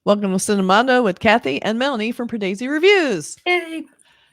Welcome to Cinemondo with Kathy and Melanie from Perdaisy Reviews. Hey.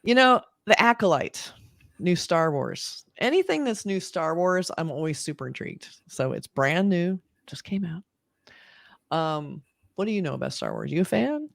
The Acolyte, new Star Wars. Anything that's new Star Wars, I'm always super intrigued. So it's brand new, just came out. What do you know about Star Wars? You a fan?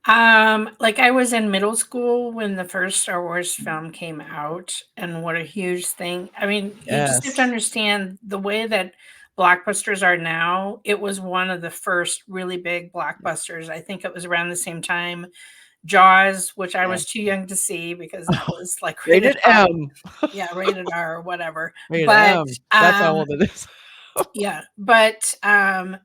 Like I was in middle school when the first Star Wars film came out, and what a huge thing. I mean, you just have to Yes. understand the way that blockbusters are now. It was one of the first really big blockbusters. I think it was around the same time Jaws, which I Yeah. was too young to see because that was like rated Rated R. M. Yeah, rated R or whatever. Rated But M. That's how old it is. yeah, but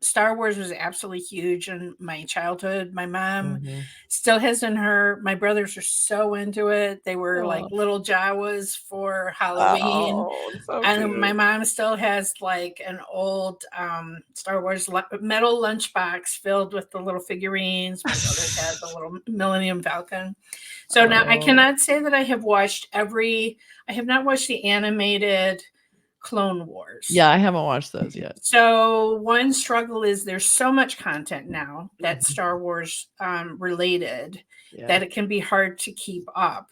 Star Wars was absolutely huge in my childhood. My mom Mhm. still has in her. My brothers are so into it. They were like Oh, little Jawas for Halloween. oh, so And my cute. mom still has like an old Star Wars metal lunchbox filled with the little figurines. My brother has a little Millennium Falcon. So now I Oh. cannot say that I have watched I have not watched the animated Clone Wars. Yeah, I haven't watched those yet. So one struggle is there's so much content now that's Mhm. Star Wars related Yeah. that it can be hard to keep up.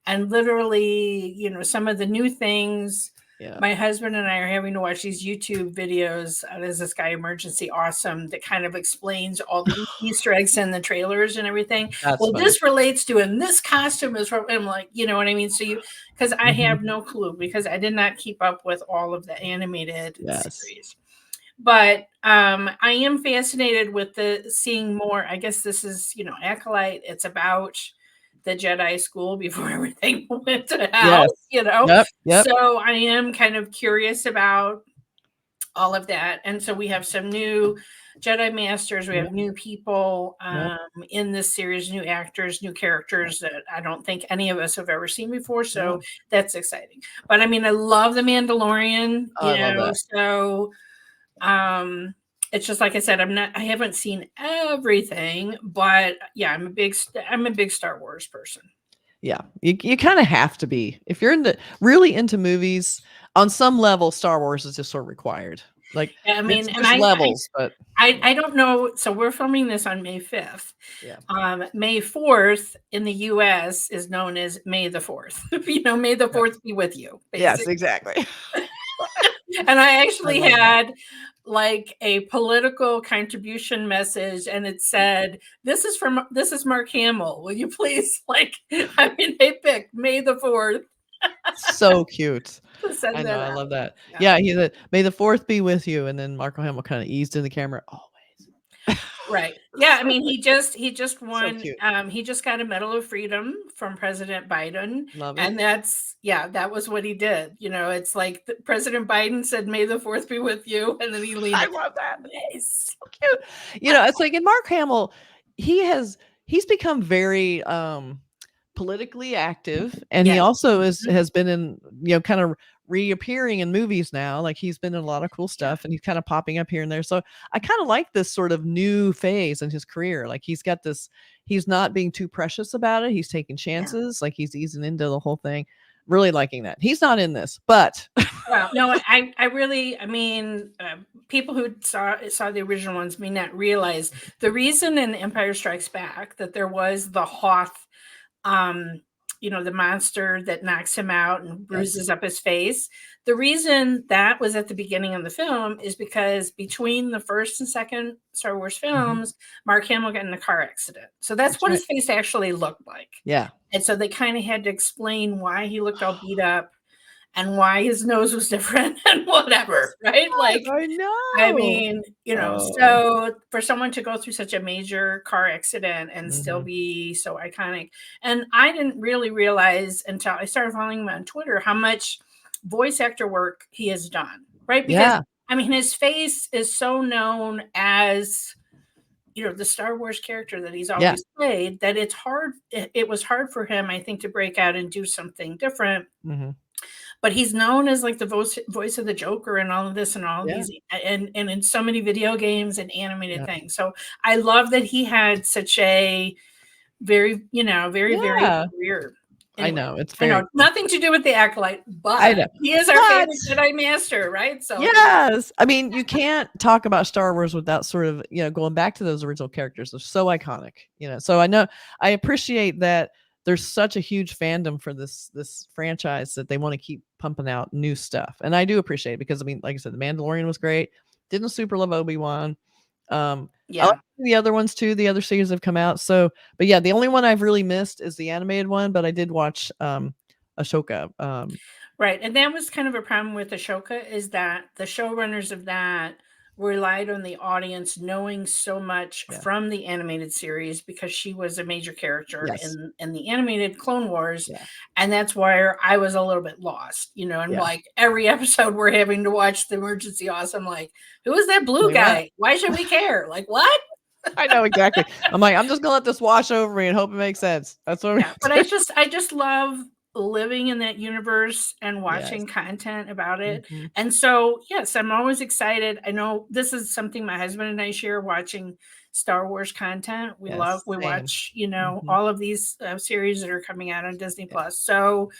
And literally, some of the new things, Yeah. my husband and I are having to watch these YouTube videos. There's this guy, Emergency Awesome, that kind of explains all the Easter eggs in the trailers and everything. That's Well, funny. this relates to, and this costume is from, I'm like, you know what I mean? So because I Mhm. have no clue because I did not keep up with all of the animated Yes. series. But I am fascinated with seeing more. I guess this is, Acolyte. It's about the Jedi school before everything went to hell, Yes. Yep. So I am kind of curious about all of that. And so we have some new Jedi Masters, we Yep. have new people Yep. in this series, new actors, new characters that I don't think any of us have ever seen before. So No. that's exciting. But I mean, I love The Mandalorian, Oh, I love that. so it's just like I said, I haven't seen everything, but yeah, I'm a big Star Wars person. Yeah, you kind of have to be if you're really into movies. On some level, Star Wars is just sort of required. Like Yeah, I mean, and there's levels, but I don't know. So we're filming this on May 5th. yeah, May 4th in the US is known as May the 4th. May the 4th be with you, yes, basically. exactly. And I I actually love that. had like a political contribution message, and it said, this is Mark Hamill. Will you please I mean, they picked May the 4th So cute. to I send know, that I out. love that. Yeah. Yeah, he said, "May the fourth be with you," and then Marco Hamill kind of eased in the camera. Always. Right. Yeah, I So mean, he just so won, cute. he just got a Medal of Freedom from President Biden, Love it. and that was what he did. It's like President Biden said, "May the 4th be with you," and then he leaned I in. love that. Nice. So cute. It's like in Mark Hamill, he's become very politically active, and he Yes. also Mhm. has been in kind of reappearing in movies now. Like he's been in a lot of cool Yeah. stuff, and he's kind of popping up here and there. So I kind of like this sort of new phase in his career. Like he's not being too precious about it. He's taking Yeah. chances. Like he's easing into the whole thing. Really liking that. He's not in this, but Well, no, I really, I mean, people who saw the original ones may not realize the reason in Empire Strikes Back that there was the Hoth, um, the monster that knocks him out and yes, bruises up his face. The reason that was at the beginning of the film is because between the first and second Star Wars Mhm. films, Mark Hamill got in a car accident. So that's That's what right. his face actually looked like. Yeah, And so they kind of had to explain why he looked all beat up and why his nose was different and whatever, right? yes, I I know. mean, Oh, so for someone to go through such a major car accident and still mhm. be so iconic, and I didn't really realize until I started following him on Twitter how much voice actor work he has done, right? Because Yeah, I mean, his face is so known as the Star Wars character that he's yeah, always played that it's hard. It was hard for him, I think, to break out and do something different, mhm. but he's known as like the voice of the Joker and all of this and all of Yeah, these and in so many video games and animated yeah. things. So I love that he had such a very, very varied Yeah. career. I Anyway, know it's I very know cool. nothing to do with the Acolyte, I but know. he is our But favorite Jedi Master, right? So yes, I mean you can't talk about Star Wars without sort of going back to those original characters. They're so iconic. So I appreciate that there's such a huge fandom for this franchise that they want to keep pumping out new stuff, and I do appreciate it because I mean, like I said, The Mandalorian was great. Didn't super love Obi-Wan. I like yeah, the other ones too. The other series have come out. So, but yeah, the only one I've really missed is the animated one. But I did watch Ashoka. right. And that was kind of a problem with Ashoka, is that the showrunners of that relied on the audience knowing so much Yeah. from the animated series because she was a major character Yes. in the animated Clone Wars. Yeah. And that's why I was a little bit lost, and Yeah. like every episode we're having to watch the emergency awesome, like, who is that blue Like, guy? what? Why should we care? Like, what? I know exactly. I'm like, I'm just gonna let this wash over me and hope it makes sense. That's what Yeah, but I just love living in that universe and watching Yes. content about it. Mhm. And so, yes, I'm always excited. I know this is something my husband and I share, watching Star Wars content. We Yes, we same. watch, Mhm. all of these series that are coming out on Disney Yeah. Plus. So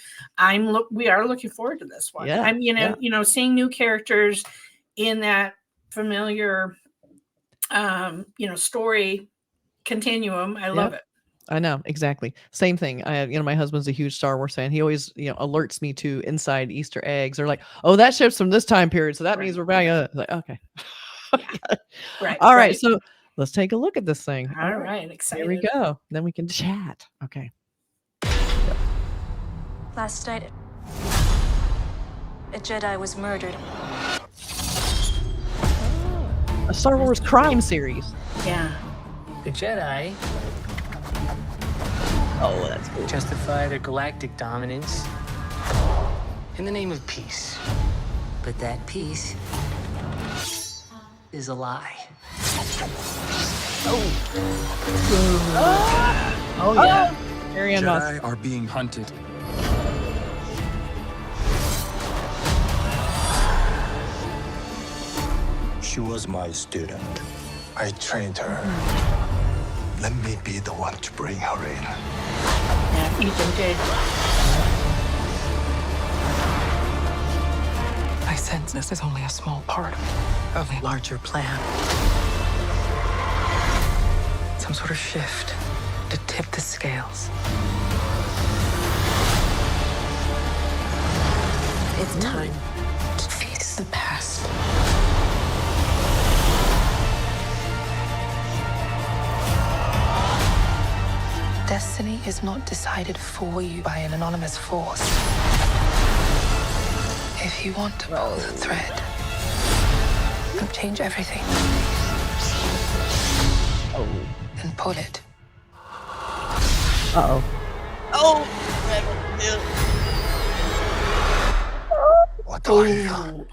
we are looking forward to this one. Yeah. I'm, Yeah. seeing new characters in that familiar, story continuum. I love Yep. it. I know exactly. Same thing. My husband's a huge Star Wars fan. He always, alerts me to inside Easter eggs or like, oh, that ship's from this time period, so that means we're back. Like, okay. Yeah. Right. All right. Right. So let's take a look at this thing. All right. Here we Excited. go. Then we can chat. Okay. Last night, a Jedi was murdered. A Star Wars crime series. Yeah. The Jedi Oh, that's cool. justify their galactic dominance in the name of peace. But that peace is a lie. Oh yeah. Carrie-Anne Moss. Jedi are being hunted. She was my student. I trained her. Let me be the one to bring her in. Yeah. Ethan did. I sense this is only a small part of a larger plan. Some sort of shift to tip the scales. It's time to face the past. Destiny is not decided for you by an anonymous force. If you want to pull the thread and change everything, and pull it. Uh-oh. Oh. What are you?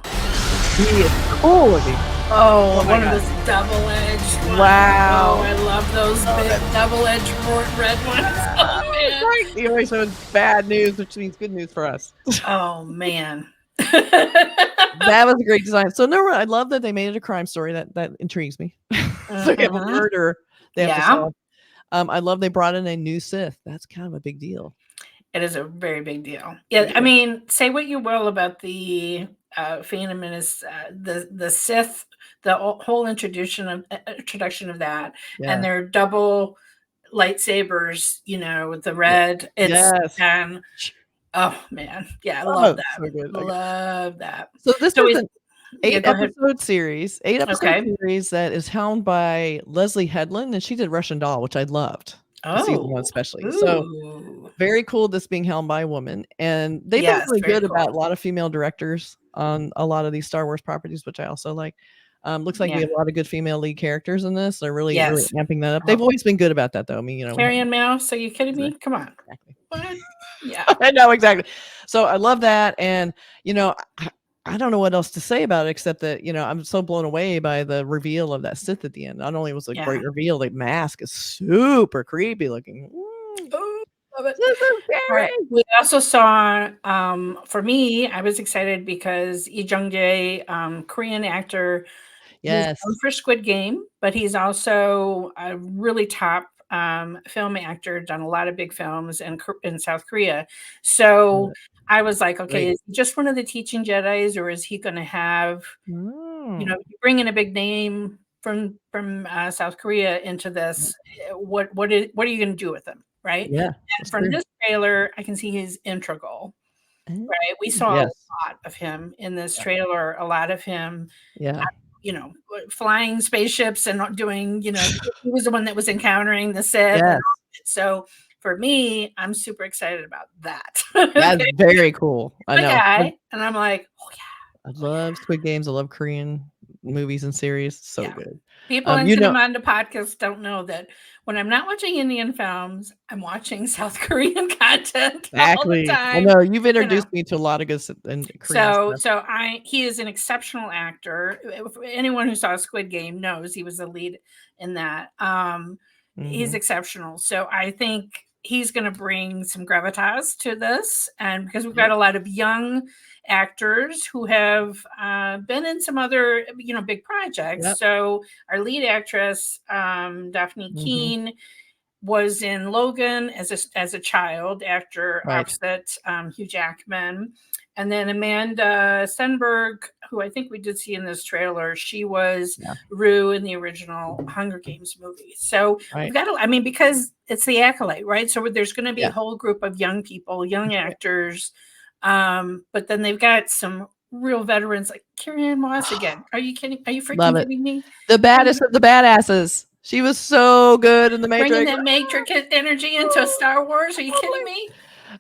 He is cool looking. Oh, my one God. of those double-edged ones. Wow. Oh, I love those big double-edged red ones. Oh, man. Right. He always shows bad news, which means good news for us. Oh, man. That was a great design. So no, I love that they made it a crime story. That intrigues me. So you have a Mhm. murder they have to Yeah. solve. I love they brought in a new Sith. That's kind of a big deal. It is a very big deal. Yeah, Big I deal. mean, say what you will about the Phantom Menace, the Sith, the whole introduction of that, Yeah. and their double lightsabers, with the red. Yes. And oh man, yeah, I Oh, love that. so good. Okay. Love that. So this So is is- an Yeah, go ahead. 8-episode series. 8-episode Okay. series that is helmed by Leslye Headland, and she did Russian Doll, which I loved. Season 1 especially. So Ooh. very cool this being helmed by a woman. And they've Yes, been really very good about cool. a lot of female directors on a lot of these Star Wars properties, which I also like. Looks like we Yeah. have a lot of good female lead characters in this. They're really, really Yes. amping that up. They've always been good about that, though. I mean, Carrie-Anne Moss, are you kidding me? Come on. exactly. What? Yeah. I know exactly. So I love that, and I don't know what else to say about it except that I'm so blown away by the reveal of that Sith at the end. Not only was it a great reveal, the mask is super creepy looking. Oh, love it. This is All right. scary. We also saw, for me, I was excited because Jung-jae, Korean actor, he's Yes. known for Squid Game, but he's also a really top film actor, done a lot of big films in South Korea. So I was like, okay, is he just one of the teaching Jedis, or is he going to have, you know, bring in a big name from South Korea into this? What are you going to do with him, right? Yeah. And from this trailer, I can see he's integral. Right, we saw a lot of him in this trailer. A lot of him, you know, flying spaceships and doing, you know, he was the one that was encountering the Sith. Yes. So for me, I'm super excited about that. That's very cool. I know. And I'm like, oh yeah. I love Squid Games. I love Korean movies and series. So good. People in Cinemondo podcast don't know that when I'm not watching Indian films, I'm watching South Korean content all the time. I know you've introduced me to a lot of good Korean stuff. He is an exceptional actor. Anyone who saw Squid Game knows he was the lead in that. He's exceptional. So I think he's going to bring some gravitas to this, and because we've got a lot of young actors who have been in some other, you know, big projects. So our lead actress, Dafne Keen, was in Logan as a child actor opposite Hugh Jackman. And then Amandla Stenberg, who I think we did see in this trailer, she was Rue in the original Hunger Games movie. So we've got I mean, because it's the Acolyte, right? So there's going to be a whole group of young people, young actors. But then they've got some real veterans like Carrie-Anne Moss again. Are you kidding? Are you freaking kidding me? The baddest of the badasses. She was so good in the Matrix. Bringing that Matrix energy into Star Wars. Are you kidding me?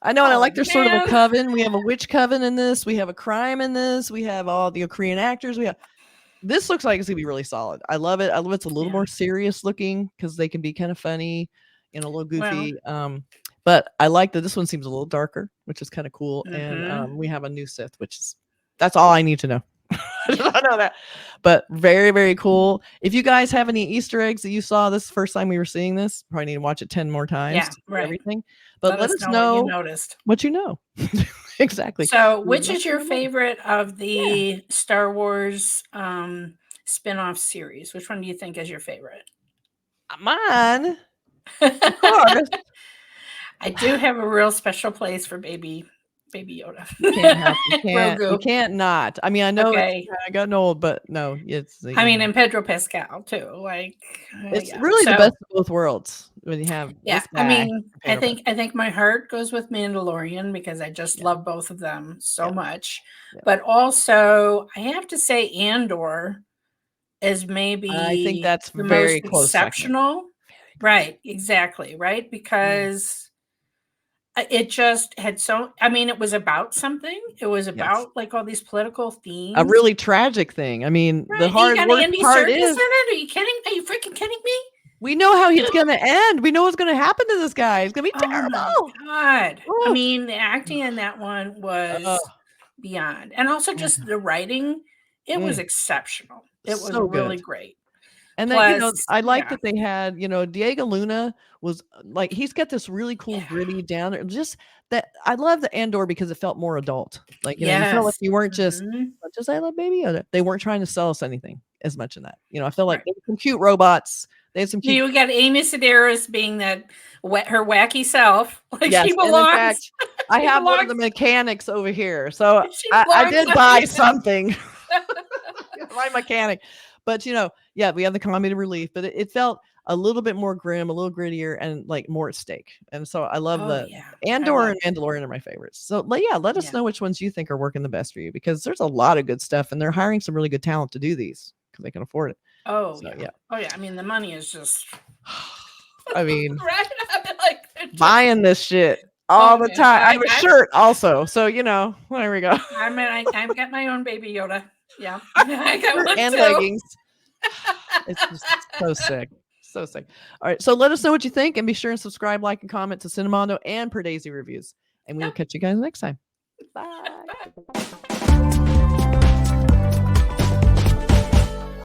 I know, and I like there's sort of a coven. We have a witch coven in this. We have a crime in this. We have all the Korean actors. This looks like it's gonna be really solid. I love it. I love it's a little more serious looking because they can be kind of funny and a little goofy. But I like that this one seems a little darker, which is kind of cool. And we have a new Sith, that's all I need to know. I know that, but very, very cool. If you guys have any Easter eggs that you saw this first time we were seeing this, probably need to watch it 10 more times. Everything, but let us know what you know. Exactly. So, which is your favorite of the Star Wars spin-off series? Which one do you think is your favorite? Mine, of course. I do have a real special place for Baby Yoda. You can't not. I mean, I know I got old, but no, it's. I mean, and Pedro Pascal too. Like, it's really the best of both worlds when you have. I mean, I think my heart goes with Mandalorian because I just love both of them so much. But also, I have to say, Andor is maybe. I think that's the very most close exceptional. Right. Exactly. Right. Because. It just had it was about something. It was about like all these political themes. A really tragic thing. I mean, the hard work part is. Are you kidding? Are you freaking kidding me? We know how he's going to end. We know what's going to happen to this guy. It's going to be terrible. Oh my God. I mean, the acting in that one was beyond. And also just the writing, it was exceptional. It was really great. And then, I like that they had, Diego Luna was like, he's got this really cool gritty down there. Just that I love the Andor because it felt more adult. Like, you felt like you weren't just I love Baby Yoda. They weren't trying to sell us anything as much in that. I felt like there were some cute robots. They had some cute. You got Amy Sedaris being her wacky self. Like she belongs. Fact, I have one of the mechanics over here. So I did buy something. My mechanic. But we have the comedy relief, but it felt a little bit more grim, a little grittier, and like more at stake. And so I love Andor and Mandalorian are my favorites. So let us know which ones you think are working the best for you, because there's a lot of good stuff, and they're hiring some really good talent to do these because they can afford it. Oh yeah. I mean, the money is just. I mean, like buying this shit all the time. I have a shirt also, so there we go. I mean, I've got my own Baby Yoda. Yeah, I got one and too. Leggings. It's just so sick. So sick. All right. So let us know what you think, and be sure and subscribe, like, and comment to Cinemondo and Per Daisy Reviews. And we will catch you guys next time. Bye.